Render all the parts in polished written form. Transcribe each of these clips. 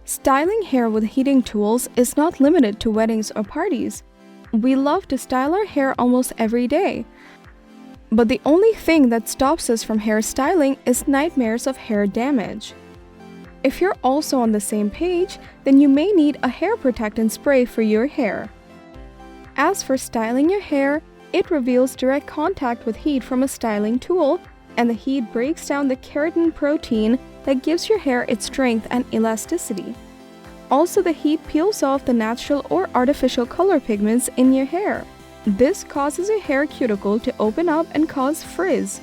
Styling hair with heating tools is not limited to weddings or parties. We love to style our hair almost every day. But the only thing that stops us from hairstyling is nightmares of hair damage. If you're also on the same page, then you may need a hair protectant spray for your hair. As for styling your hair, it reveals direct contact with heat from a styling tool, and the heat breaks down the keratin protein that gives your hair its strength and elasticity. Also, the heat peels off the natural or artificial color pigments in your hair. This causes your hair cuticle to open up and cause frizz.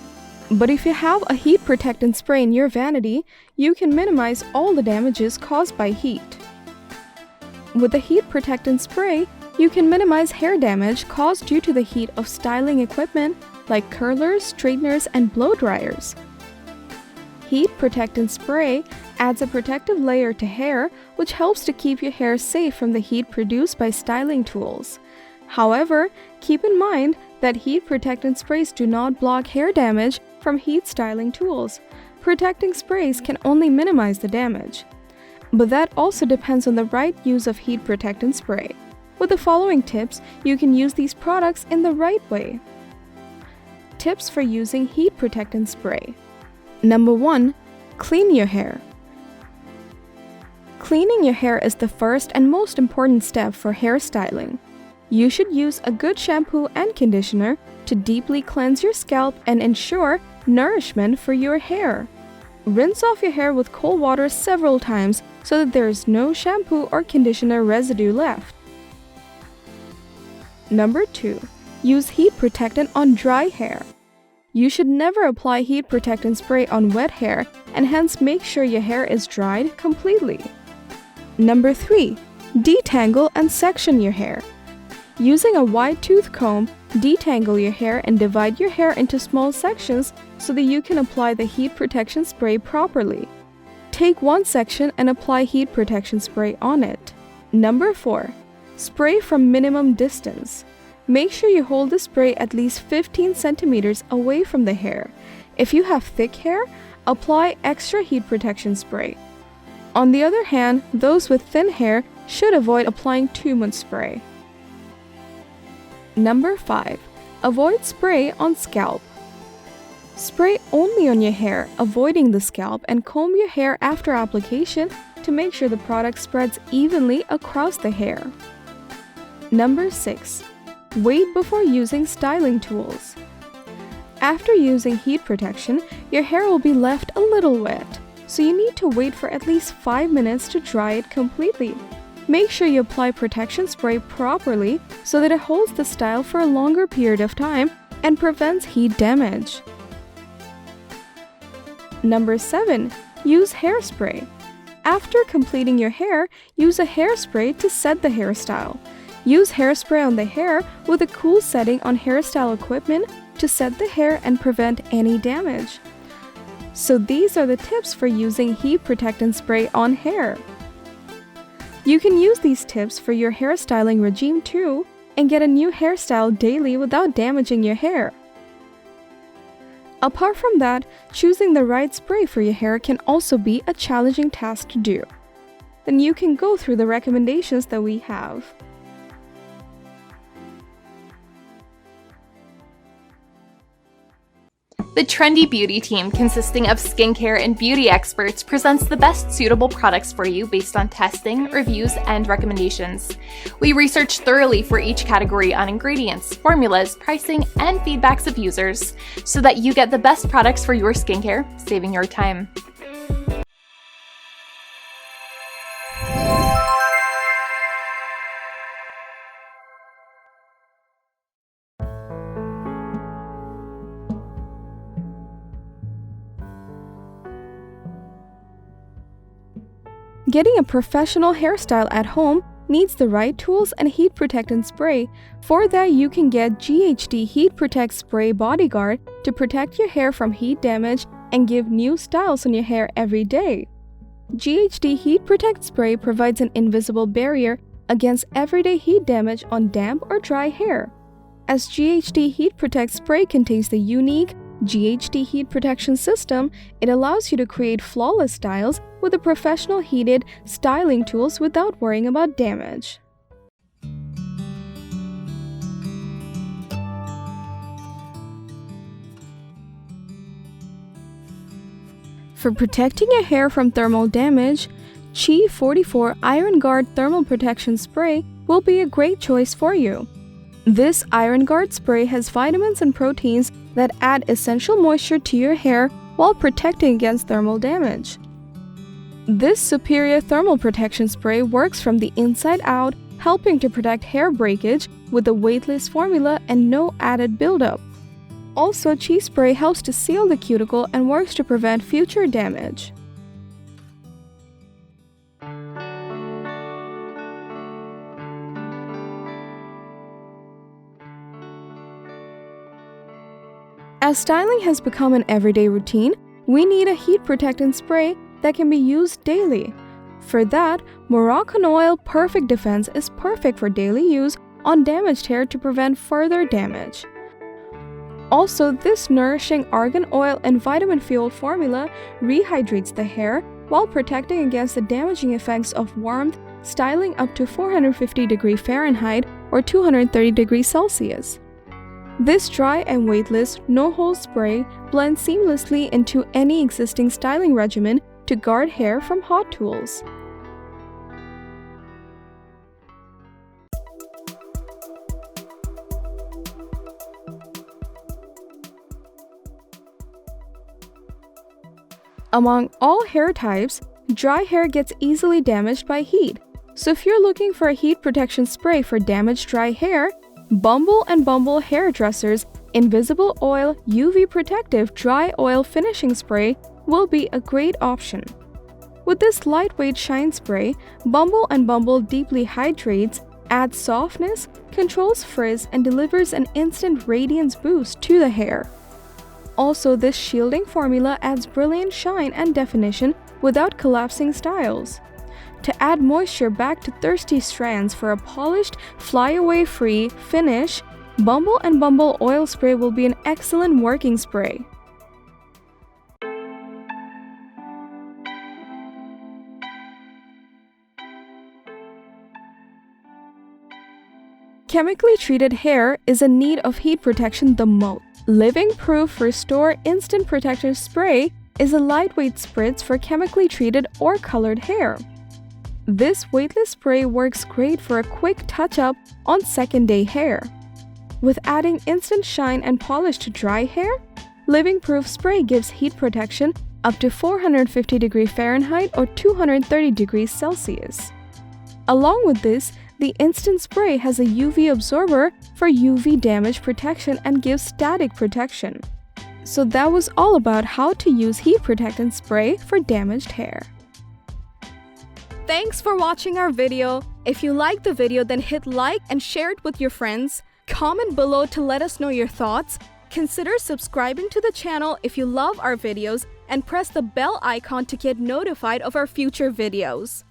But if you have a heat protectant spray in your vanity, you can minimize all the damages caused by heat. With the heat protectant spray, you can minimize hair damage caused due to the heat of styling equipment like curlers, straighteners, and blow dryers. Heat protectant spray adds a protective layer to hair, which helps to keep your hair safe from the heat produced by styling tools. However, keep in mind that heat protectant sprays do not block hair damage from heat styling tools. Protecting sprays can only minimize the damage. But that also depends on the right use of heat protectant spray. With the following tips, you can use these products in the right way. Tips for using heat protectant spray. Number 1. Clean your hair. Cleaning your hair is the first and most important step for hairstyling. You should use a good shampoo and conditioner to deeply cleanse your scalp and ensure nourishment for your hair. Rinse off your hair with cold water several times so that there is no shampoo or conditioner residue left. Number 2. Use heat protectant on dry hair. You should never apply heat protectant spray on wet hair, and hence make sure your hair is dried completely. Number 3. Detangle and section your hair. Using a wide tooth comb, detangle your hair and divide your hair into small sections so that you can apply the heat protection spray properly. Take one section and apply heat protection spray on it. Number 4. Spray from minimum distance. Make sure you hold the spray at least 15 centimeters away from the hair. If you have thick hair, apply extra heat protection spray. On the other hand, those with thin hair should avoid applying too much spray. Number 5. Avoid spray on scalp. Spray only on your hair, avoiding the scalp, and comb your hair after application to make sure the product spreads evenly across the hair. Number 6. Wait before using styling tools. After using heat protection, your hair will be left a little wet, so you need to wait for at least 5 minutes to dry it completely. Make sure you apply protection spray properly so that it holds the style for a longer period of time and prevents heat damage. Number 7. Use hairspray. After completing your hair, use a hairspray to set the hairstyle. Use hairspray on the hair with a cool setting on hairstyle equipment to set the hair and prevent any damage. So these are the tips for using heat protectant spray on hair. You can use these tips for your hairstyling regime too and get a new hairstyle daily without damaging your hair. Apart from that, choosing the right spray for your hair can also be a challenging task to do. Then you can go through the recommendations that we have. The Trendy Beauty team, consisting of skincare and beauty experts, presents the best suitable products for you based on testing, reviews, and recommendations. We research thoroughly for each category on ingredients, formulas, pricing, and feedbacks of users so that you get the best products for your skincare, saving your time. Getting a professional hairstyle at home needs the right tools and heat protectant spray. For that, you can get GHD Heat Protect Spray Bodyguard to protect your hair from heat damage and give new styles on your hair every day. GHD Heat Protect Spray provides an invisible barrier against everyday heat damage on damp or dry hair. As GHD Heat Protect Spray contains the unique GHD heat protection system, it allows you to create flawless styles with the professional heated styling tools without worrying about damage. For protecting your hair from thermal damage, Chi 44 Iron Guard Thermal Protection Spray will be a great choice for you. This Iron Guard spray has vitamins and proteins that add essential moisture to your hair while protecting against thermal damage. This superior thermal protection spray works from the inside out, helping to protect hair breakage with a weightless formula and no added buildup. Also, Chi spray helps to seal the cuticle and works to prevent future damage. As styling has become an everyday routine, we need a heat protectant spray that can be used daily. For that, Moroccanoil Perfect Defense is perfect for daily use on damaged hair to prevent further damage. Also, this nourishing argan oil and vitamin-fueled formula rehydrates the hair while protecting against the damaging effects of warmth, styling up to 450 degrees Fahrenheit or 230 degrees Celsius. This dry and weightless, no-hole spray blends seamlessly into any existing styling regimen to guard hair from hot tools. Among all hair types, dry hair gets easily damaged by heat. So if you're looking for a heat protection spray for damaged dry hair, Bumble and Bumble Hairdresser's Invisible Oil UV Protective Dry Oil Finishing Spray will be a great option. With this lightweight shine spray, Bumble and Bumble deeply hydrates, adds softness, controls frizz, and delivers an instant radiance boost to the hair. Also, this shielding formula adds brilliant shine and definition without collapsing styles. To add moisture back to thirsty strands for a polished, fly-away-free finish, Bumble and Bumble Oil Spray will be an excellent working spray. Chemically treated hair is in need of heat protection the most. Living Proof Restore Instant Protective Spray is a lightweight spritz for chemically treated or colored hair. This weightless spray works great for a quick touch-up on second-day hair. With adding instant shine and polish to dry hair, Living Proof Spray gives heat protection up to 450 degrees Fahrenheit or 230 degrees Celsius. Along with this, the instant spray has a UV absorber for UV damage protection and gives static protection. So that was all about how to use heat protectant spray for damaged hair. Thanks for watching our video. If you liked the video, then hit like and share it with your friends. Comment below to let us know your thoughts. Consider subscribing to the channel if you love our videos and press the bell icon to get notified of our future videos.